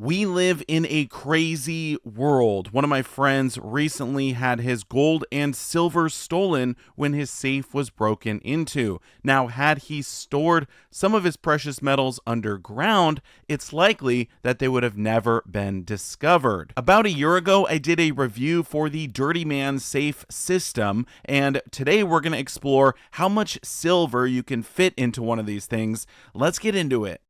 We live in a crazy world. One of my friends recently had his gold and silver stolen when his safe was broken into. Now, had he stored some of his precious metals underground, it's likely that they would have never been discovered. About a year ago, I did a review for the DirtyMan safe system, and today we're going to explore how much silver you can fit into one of these things. Let's get into it.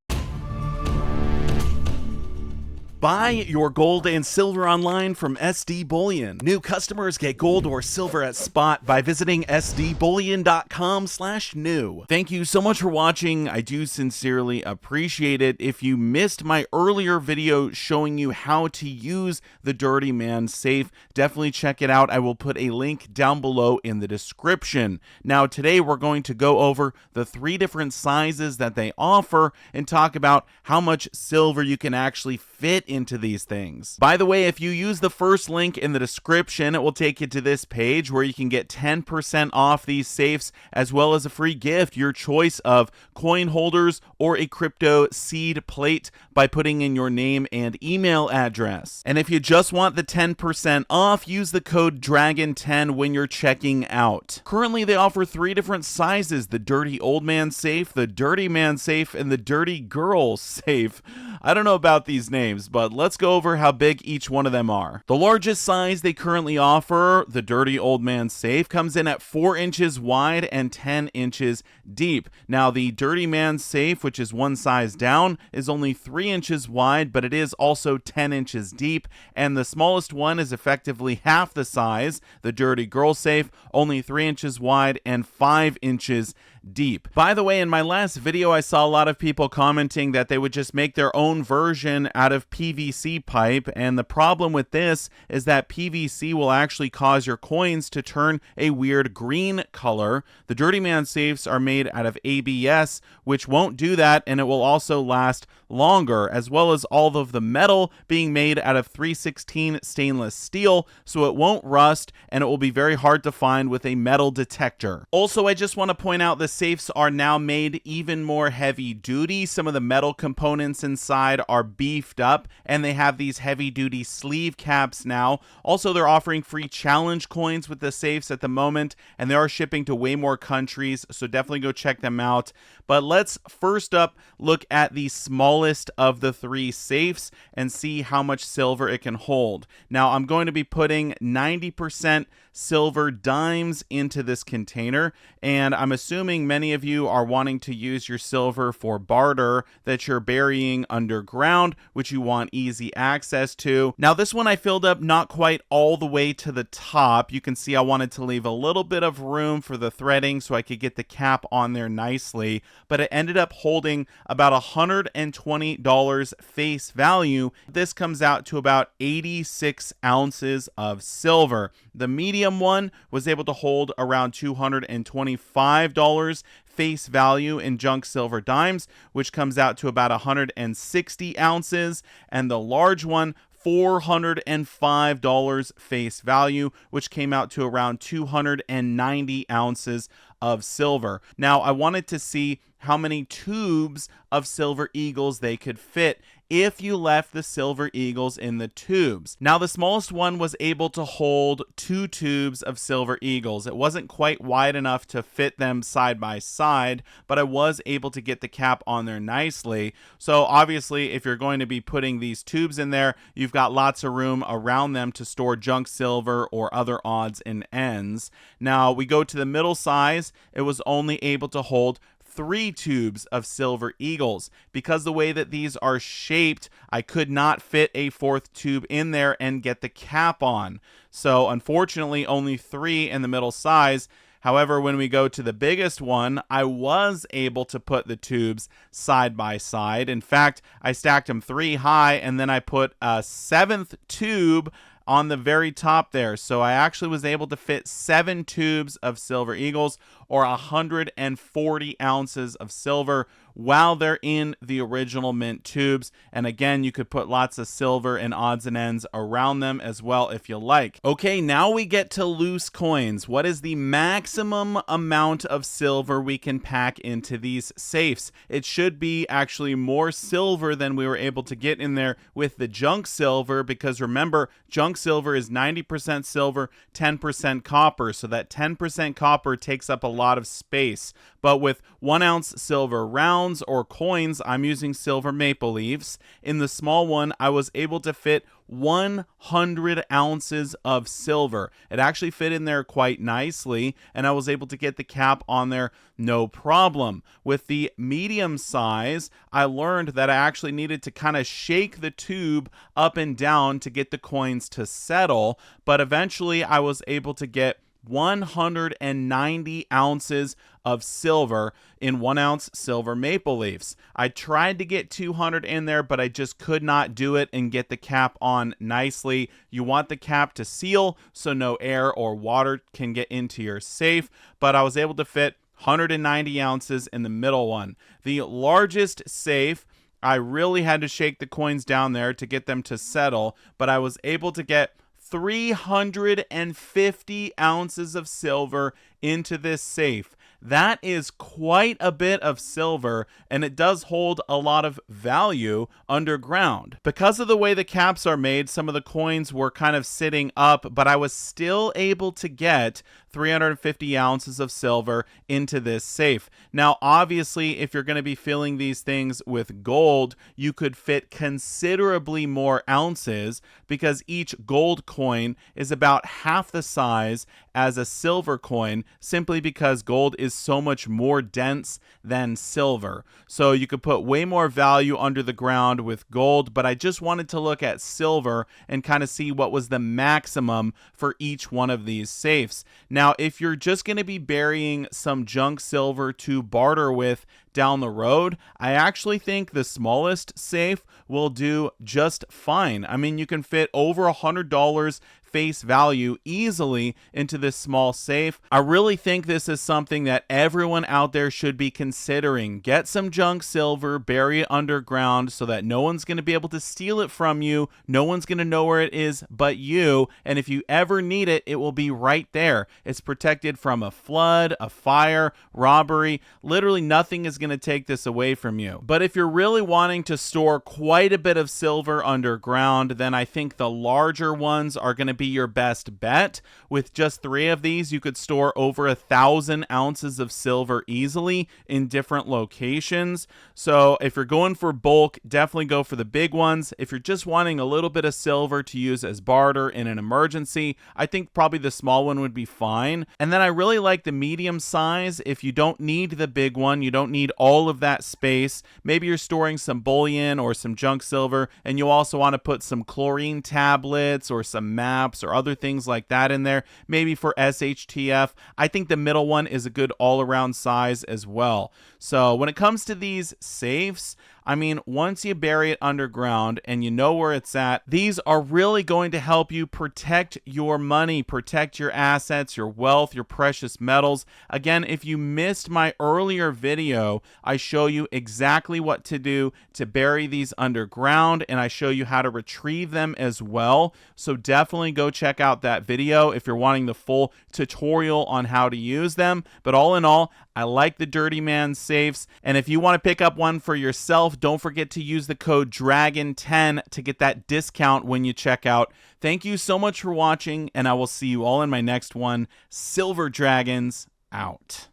Buy your gold and silver online from SD Bullion. New customers get gold or silver at spot by visiting sdbullion.com/new. Thank you so much for watching. I do sincerely appreciate it. If you missed my earlier video showing you how to use the DirtyMan safe, definitely check it out. I will put a link down below in the description. Now, today we're going to go over the 3 different sizes that they offer and talk about how much silver you can actually fit into these things. By the way, if you use the first link in the description, it will take you to this page where you can get 10% off these safes, as well as a free gift, your choice of coin holders or a crypto seed plate, by putting in your name and email address. And if you just want the 10% off, use the code DRAGON10 when you're checking out. Currently, they offer 3 different sizes: the Dirty Old Man safe, the Dirty Man safe, and the Dirty Girl safe. I don't know about these names, but let's go over how big each one of them are. The largest size they currently offer, the Dirty Old Man safe, comes in at 4 inches wide and 10 inches deep. Now, the Dirty Man safe, which is one size down, is only 3 inches wide, but it is also 10 inches deep, and the smallest one is effectively half the size, the Dirty Girl safe, only 3 inches wide and 5 inches deep. By the way, in my last video, I saw a lot of people commenting that they would just make their own version out of PVC pipe, and the problem with this is that PVC will actually cause your coins to turn a weird green color. The DirtyMan safes are made out of ABS, which won't do that, and it will also last longer, as well as all of the metal being made out of 316 stainless steel, so it won't rust, and it will be very hard to find with a metal detector. Also, I just want to point out the safes are now made even more heavy duty. Some of the metal components inside are beefed up, and they have these heavy duty sleeve caps now. Also, they're offering free challenge coins with the safes at the moment, and they are shipping to way more countries, so definitely go check them out. But let's first up look at the smallest of the 3 safes and see how much silver it can hold. Now, I'm going to be putting 90% silver dimes into this container, and I'm assuming many of you are wanting to use your silver for barter that you're burying underground, which you want easy access to. Now, this one I filled up not quite all the way to the top. You can see I wanted to leave a little bit of room for the threading so I could get the cap on there nicely, but it ended up holding about $120 face value. This comes out to about 86 ounces of silver. The medium one was able to hold around $225 face value in junk silver dimes, which comes out to about 160 ounces, and the large one, $405 face value, which came out to around 290 ounces of silver. Now, I wanted to see how many tubes of silver eagles they could fit if you left the silver eagles in the tubes. Now, the smallest one was able to hold 2 tubes of silver eagles. It wasn't quite wide enough to fit them side by side, but I was able to get the cap on there nicely. So obviously, if you're going to be putting these tubes in there, you've got lots of room around them to store junk silver or other odds and ends. Now, we go to the middle size. It was only able to hold 3 tubes of silver eagles. Because the way that these are shaped, I could not fit a 4th tube in there and get the cap on. So unfortunately, only 3 in the middle size. However, when we go to the biggest one, I was able to put the tubes side by side. In fact, I stacked them 3 high, and then I put a 7th tube on the very top there. So I actually was able to fit 7 tubes of silver eagles, or 140 ounces of silver while they're in the original mint tubes. And again, you could put lots of silver and odds and ends around them as well if you like. Okay, now we get to loose coins. What is the maximum amount of silver we can pack into these safes? It should be actually more silver than we were able to get in there with the junk silver, because remember, junk silver is 90% silver, 10% copper, so that 10% copper takes up a lot of space. But with 1 ounce silver rounds or coins, I'm using silver maple leaves. In the small one, I was able to fit 100 ounces of silver. It actually fit in there quite nicely, and I was able to get the cap on there no problem. With the medium size, I learned that I actually needed to kind of shake the tube up and down to get the coins to settle, but eventually I was able to get 190 ounces of silver in 1 ounce silver maple leaves. I tried to get 200 in there, but I just could not do it and get the cap on nicely. You want the cap to seal so no air or water can get into your safe, but I was able to fit 190 ounces in the middle one. The largest safe, I really had to shake the coins down there to get them to settle, but I was able to get 350 ounces of silver into this safe. That is quite a bit of silver, and it does hold a lot of value underground. Because of the way the caps are made, some of the coins were kind of sitting up, but I was still able to get 350 ounces of silver into this safe. Now, obviously, if you're going to be filling these things with gold, you could fit considerably more ounces, because each gold coin is about half the size as a silver coin, simply because gold is so much more dense than silver. So you could put way more value under the ground with gold, but I just wanted to look at silver and kind of see what was the maximum for each one of these safes. Now, if you're just going to be burying some junk silver to barter with down the road, I actually think the smallest safe will do just fine. I mean, you can fit over $100 face value easily into this small safe. I really think this is something that everyone out there should be considering. Get some junk silver, bury it underground so that no one's going to be able to steal it from you. No one's going to know where it is but you. And if you ever need it, it will be right there. It's protected from a flood, a fire, robbery. Literally nothing is going to take this away from you. But if you're really wanting to store quite a bit of silver underground, then I think the larger ones are going to be your best bet. With just 3 of these, you could store over 1,000 ounces of silver easily in different locations. So if you're going for bulk, definitely go for the big ones. If you're just wanting a little bit of silver to use as barter in an emergency, I think probably the small one would be fine. And then I really like the medium size. If you don't need the big one, you don't need all of that space. Maybe you're storing some bullion or some junk silver, and you also want to put some chlorine tablets or some maps or other things like that in there, maybe for SHTF. I think the middle one is a good all-around size as well. So when it comes to these safes, I mean, once you bury it underground and you know where it's at, these are really going to help you protect your money, protect your assets, your wealth, your precious metals. Again, if you missed my earlier video, I show you exactly what to do to bury these underground, and I show you how to retrieve them as well. So definitely go check out that video if you're wanting the full tutorial on how to use them. But all in all, I like the DirtyMan safes, and if you want to pick up one for yourself, don't forget to use the code DRAGON10 to get that discount when you check out. Thank you so much for watching, and I will see you all in my next one. Silver Dragons out.